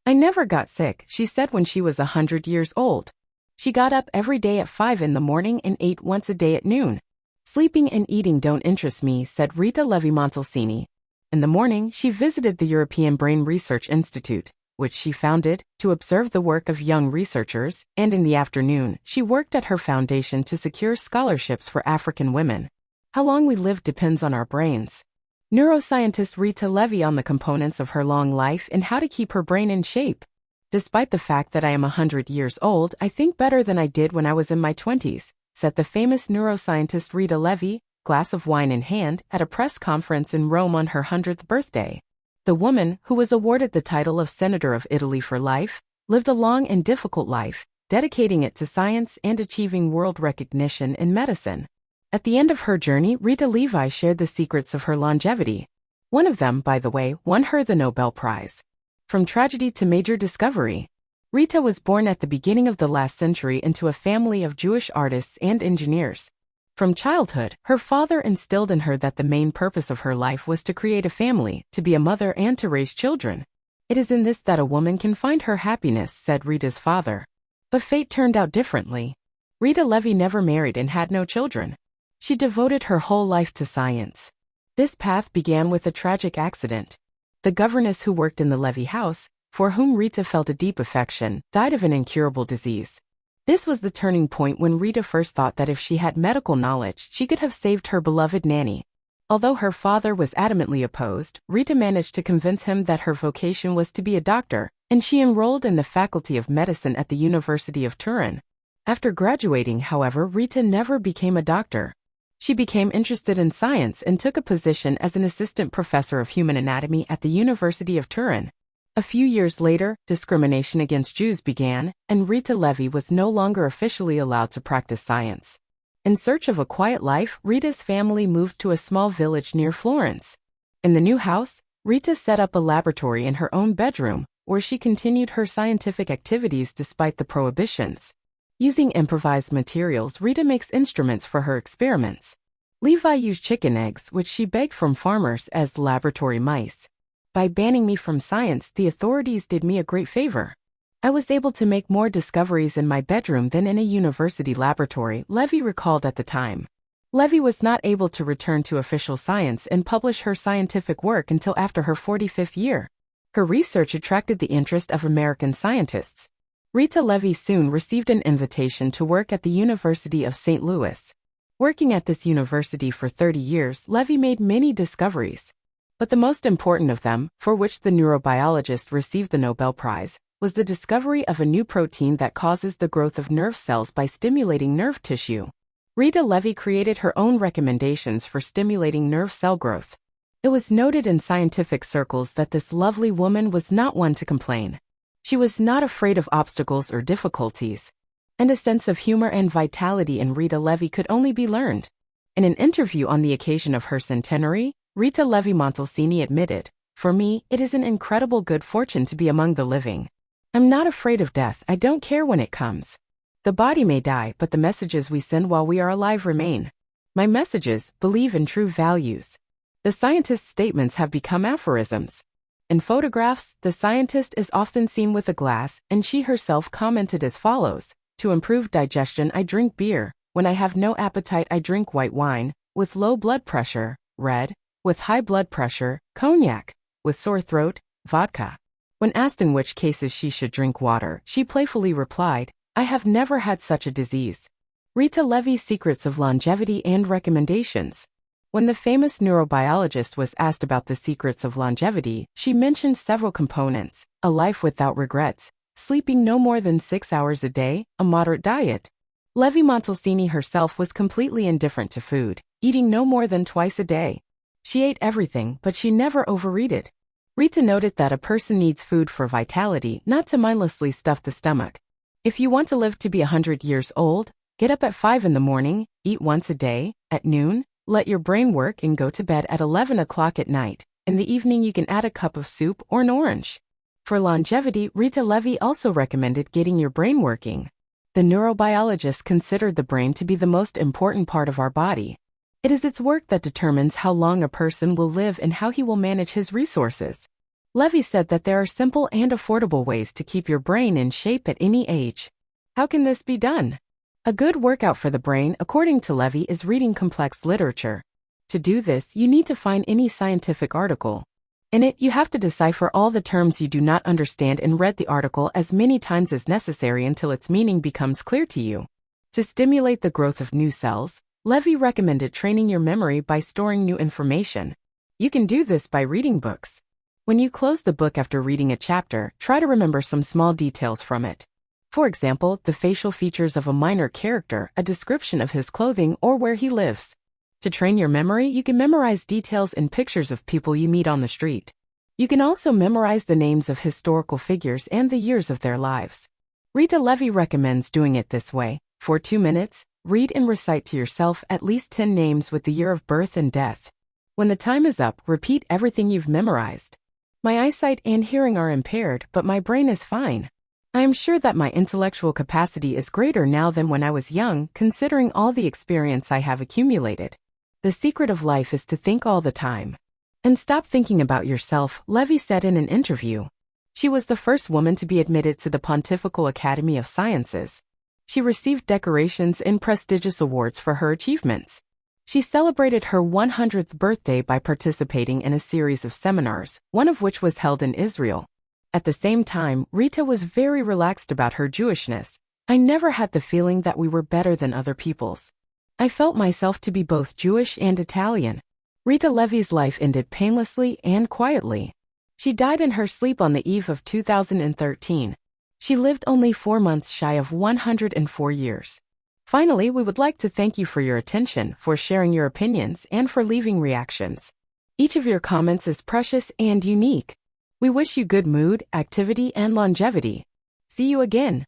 I never got sick, she said when she was 100 years old. She got up every day at 5 in the morning and ate once a day at noon. Sleeping and eating don't interest me, said Rita Levy Montalcini. In the morning, she visited the European Brain Research Institute, which she founded, to observe the work of young researchers, and in the afternoon, she worked at her foundation to secure scholarships for African women. How long we live depends on our brains. Neuroscientist Rita Levy on the components of her long life and how to keep her brain in shape. Despite the fact that I am 100 years old, I think better than I did when I was in my 20s, said the famous neuroscientist Rita Levy, glass of wine in hand, at a press conference in Rome on her 100th birthday. The woman, who was awarded the title of Senator of Italy for life, lived a long and difficult life, dedicating it to science and achieving world recognition in medicine. At the end of her journey, Rita Levy shared the secrets of her longevity. One of them, by the way, won her the Nobel Prize. From tragedy to major discovery. Rita was born at the beginning of the last century into a family of Jewish artists and engineers. From childhood, her father instilled in her that the main purpose of her life was to create a family, to be a mother and to raise children. It is in this that a woman can find her happiness, said Rita's father. But fate turned out differently. Rita Levy never married and had no children. She devoted her whole life to science. This path began with a tragic accident. The governess who worked in the Levy house, for whom Rita felt a deep affection, died of an incurable disease. This was the turning point when Rita first thought that if she had medical knowledge, she could have saved her beloved nanny. Although her father was adamantly opposed, Rita managed to convince him that her vocation was to be a doctor, and she enrolled in the Faculty of Medicine at the University of Turin. After graduating, however, Rita never became a doctor. She became interested in science and took a position as an assistant professor of human anatomy at the University of Turin. A few years later, discrimination against Jews began, and Rita Levy was no longer officially allowed to practice science. In search of a quiet life, Rita's family moved to a small village near Florence. In the new house, Rita set up a laboratory in her own bedroom, where she continued her scientific activities despite the prohibitions. Using improvised materials, Rita makes instruments for her experiments. Levi used chicken eggs, which she begged from farmers, as laboratory mice. By banning me from science, the authorities did me a great favor. I was able to make more discoveries in my bedroom than in a university laboratory, Levy recalled at the time. Levy was not able to return to official science and publish her scientific work until after her 45th year. Her research attracted the interest of American scientists. Rita Levy soon received an invitation to work at the University of St. Louis. Working at this university for 30 years, Levy made many discoveries. But the most important of them, for which the neurobiologist received the Nobel Prize, was the discovery of a new protein that causes the growth of nerve cells by stimulating nerve tissue. Rita Levy created her own recommendations for stimulating nerve cell growth. It was noted in scientific circles that this lovely woman was not one to complain. She was not afraid of obstacles or difficulties. And a sense of humor and vitality in Rita Levy could only be learned. In an interview on the occasion of her centenary, Rita Levy Montalcini admitted, "For me, it is an incredible good fortune to be among the living. I'm not afraid of death, I don't care when it comes. The body may die, but the messages we send while we are alive remain. My messages believe in true values." The scientist's statements have become aphorisms. In photographs, the scientist is often seen with a glass, and she herself commented as follows: "To improve digestion, I drink beer. When I have no appetite, I drink white wine. With low blood pressure, red. With high blood pressure, cognac. With sore throat, vodka." When asked in which cases she should drink water, she playfully replied, "I have never had such a disease." Rita Levy's secrets of longevity and recommendations. When the famous neurobiologist was asked about the secrets of longevity, she mentioned several components: a life without regrets, sleeping no more than 6 hours a day, a moderate diet. Levy Montalcini herself was completely indifferent to food, eating no more than twice a day. She ate everything, but she never overeat it. Rita noted that a person needs food for vitality, not to mindlessly stuff the stomach. If you want to live to be 100 years old, get up at 5 in the morning, eat once a day, at noon, let your brain work and go to bed at 11 o'clock at night. In the evening you can add a cup of soup or an orange. For longevity, Rita Levy also recommended getting your brain working. The neurobiologist considered the brain to be the most important part of our body. It is its work that determines how long a person will live and how he will manage his resources. Levy said that there are simple and affordable ways to keep your brain in shape at any age. How can this be done? A good workout for the brain, according to Levy, is reading complex literature. To do this, you need to find any scientific article. In it, you have to decipher all the terms you do not understand and read the article as many times as necessary until its meaning becomes clear to you. To stimulate the growth of new cells, Levy recommended training your memory by storing new information. You can do this by reading books. When you close the book after reading a chapter, try to remember some small details from it. For example, the facial features of a minor character, a description of his clothing, or where he lives. To train your memory, you can memorize details and pictures of people you meet on the street. You can also memorize the names of historical figures and the years of their lives. Rita Levy recommends doing it this way. For 2 minutes, read and recite to yourself at least 10 names with the year of birth and death. When the time is up, repeat everything you've memorized. My eyesight and hearing are impaired, but my brain is fine. I am sure that my intellectual capacity is greater now than when I was young, considering all the experience I have accumulated. The secret of life is to think all the time. And stop thinking about yourself, Levy said in an interview. She was the first woman to be admitted to the Pontifical Academy of Sciences. She received decorations and prestigious awards for her achievements. She celebrated her 100th birthday by participating in a series of seminars, one of which was held in Israel. At the same time, Rita was very relaxed about her Jewishness. I never had the feeling that we were better than other peoples. I felt myself to be both Jewish and Italian. Rita Levy's life ended painlessly and quietly. She died in her sleep on the eve of 2013. She lived only 4 months shy of 104 years. Finally, we would like to thank you for your attention, for sharing your opinions, and for leaving reactions. Each of your comments is precious and unique. We wish you good mood, activity, and longevity. See you again.